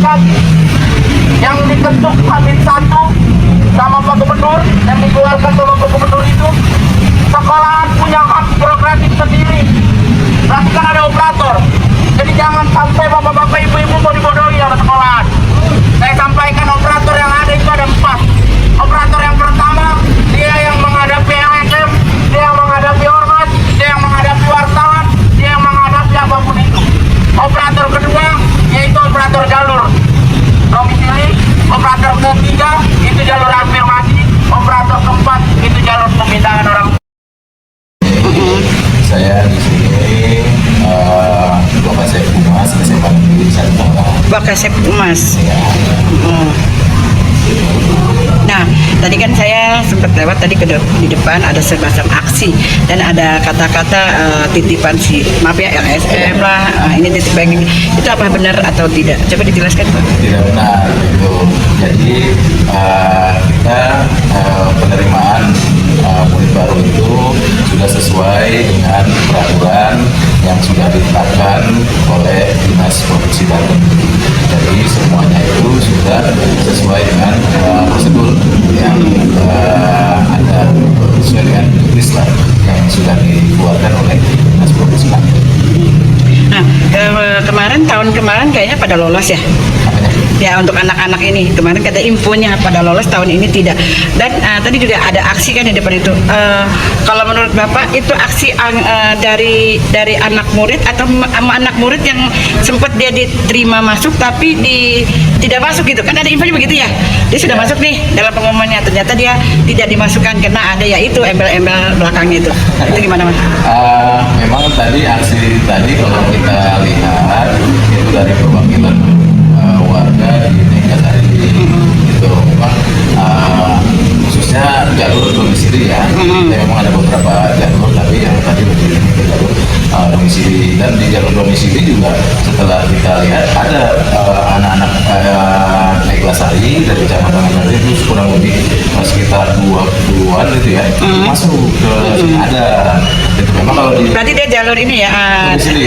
lagi yang diketuk Hamin 1 sama Pak Gubernur, yang dikeluarkan sama Pak Gubernur itu, sekolahan punya hak prerogatif sendiri. Berarti kan ada operator. Jadi jangan sampai bapak-bapak, ibu-ibu mau dibodohi oleh sekolahan. Saya sampaikan operator yang ada itu ada 4. Operator yang pertama, dia yang menghadapi LSM, dia yang menghadapi ormas, dia yang menghadapi wartawan, dia yang menghadapi apapun itu. Operator kedua, yaitu operator jalur domisili. Operator ketiga, itu jalur afirmasi. Operator keempat, itu jalur pemindahan orang. Saya di sini Bapak Sep Humas SMA Negeri 1 Tangerang. Bapak Sep Humas. Ya. Nah, tadi kan saya sempat lewat tadi di depan ada semacam aksi dan ada kata-kata titipan si maaf ya LSM lah, ini titip bagi itu apa benar atau tidak? Coba dijelaskan Pak. Tidak benar itu. Jadi kita penerimaan murid baru itu sudah sesuai dengan peraturan yang sudah ditetapkan oleh Dinas Provinsi Banten. Jadi semuanya itu sudah sesuai dengan prosedur yang ada sesuai dengan list yang sudah dikeluarkan oleh Dinas Provinsi Banten. Nah, tahun kemarin kayaknya pada lolos ya. Apanya? Ya untuk anak-anak ini kemarin kata infonya pada lolos, tahun ini tidak. Dan tadi juga ada aksi kan di depan itu. Kalau menurut Bapak itu aksi dari anak murid atau anak murid yang sempat dia diterima masuk tapi tidak masuk gitu kan, ada infonya begitu ya. Dia sudah masuk nih dalam pengumumannya, ternyata dia tidak dimasukkan karena ada ya itu embel-embel belakangnya itu. Itu gimana Mas? Memang tadi aksi tadi kalau kita lihat itu dari perwakilan warga di Negeri itu memang khususnya jalur domisili ya. Memang ada beberapa jalur tapi yang tadi berdiri ke jalur domisili, dan di jalur domisili juga setelah kita lihat ada anak-anak Neglasari dari Kecamatan Neglasari itu kurang lebih sekitar 20-an gitu ya masuk ke sini ada. Itu memang kalau di Berarti dia jalur ini ya,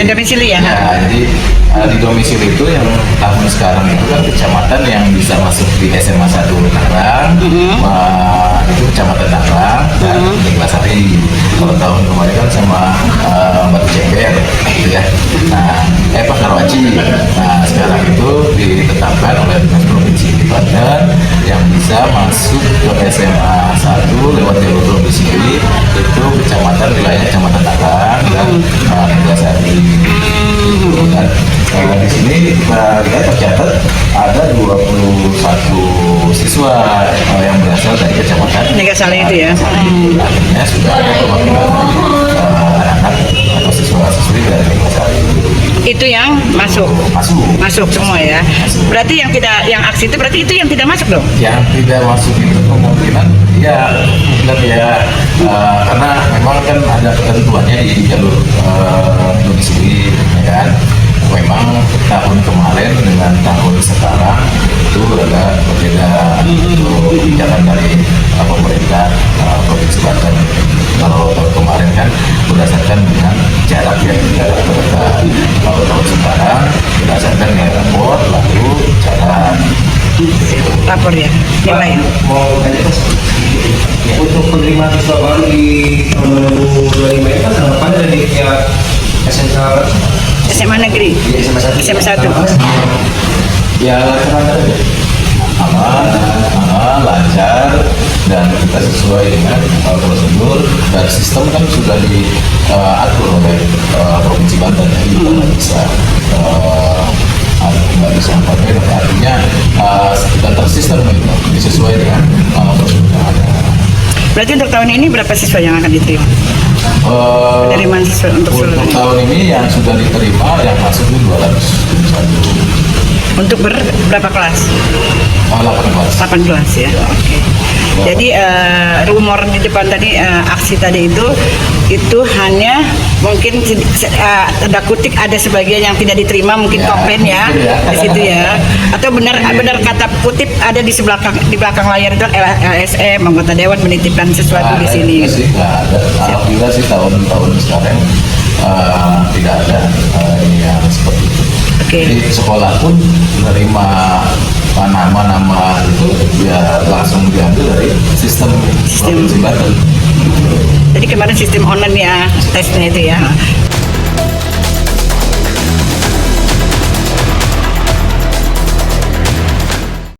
domisili ya? Ya, jadi di domisili itu yang tahun sekarang itu kan kecamatan yang bisa masuk di SMA 1 Tangerang, itu kecamatan Tangerang dan Neglasari. Kalau tahun kemarin kan sama Batu Ceper, gitu ya. Nah, Pak Karawaci. Nah, sekarang itu ditetapkan oleh Dinas Provinsi Banten yang bisa masuk ke SMA 1 lewat jalur domisili itu kecamatan wilayah Kecamatan Tangerang dan Neglasari. Dan di sini kita lihat tercatat ada 21 siswa yang berasal dari kecamatan Neglasari itu ya. Artinya sudah ada perwakilan anak-anak atau siswa-siswi dari Neglasari. Itu yang masuk semua ya. Berarti yang aksi itu berarti itu yang tidak masuk dong? Yang tidak masuk itu kemungkinan ya karena memang kan ada ketentuannya di jalur domisili ya kan. Memang tahun kemarin dengan tahun sekarang itu agak berbeda kebijakan dari pemerintah Provinsi Banten. Kalau tahun kemarin kan berdasarkan dengan jarak yang berdekat. Kalau tahun sekarang berdasarkan dengan rapor lalu jarak. Lapor ya, nilai. Mau tanya Mas, untuk penerimaan siswa baru di tahun 2025 ini kan harapan dari pihak SMK SMA Negeri, SMA 1. Ya aman, lancar, dan kita sesuai dengan prosedur dan sistem kan sudah diatur oleh Provinsi Banten ya, kita nggak bisa pakai, artinya dan tersistem itu disesuai dengan prosedur yang ada. Berarti untuk tahun ini berapa siswa yang akan diterima? Penerimaan siswa untuk seluruh tahun ini yang sudah diterima yang masuk itu 201. Untuk berapa kelas? 8 kelas ya. Oke. Jadi rumor di depan tadi aksi tadi itu hanya mungkin tanda kutip ada sebagian yang tidak diterima mungkin komplain ya di situ ya. Atau benar kata kutip ada di belakang layar itu LSM anggota dewan menitipkan sesuatu di sini. Alhamdulillah sih tahun-tahun sekarang tidak ada yang seperti itu. Oke. Jadi sekolah pun menerima nama-nama itu ya langsung diambil dari sistem Provinsi Banten. Jadi kemarin sistem online ya tesnya itu ya.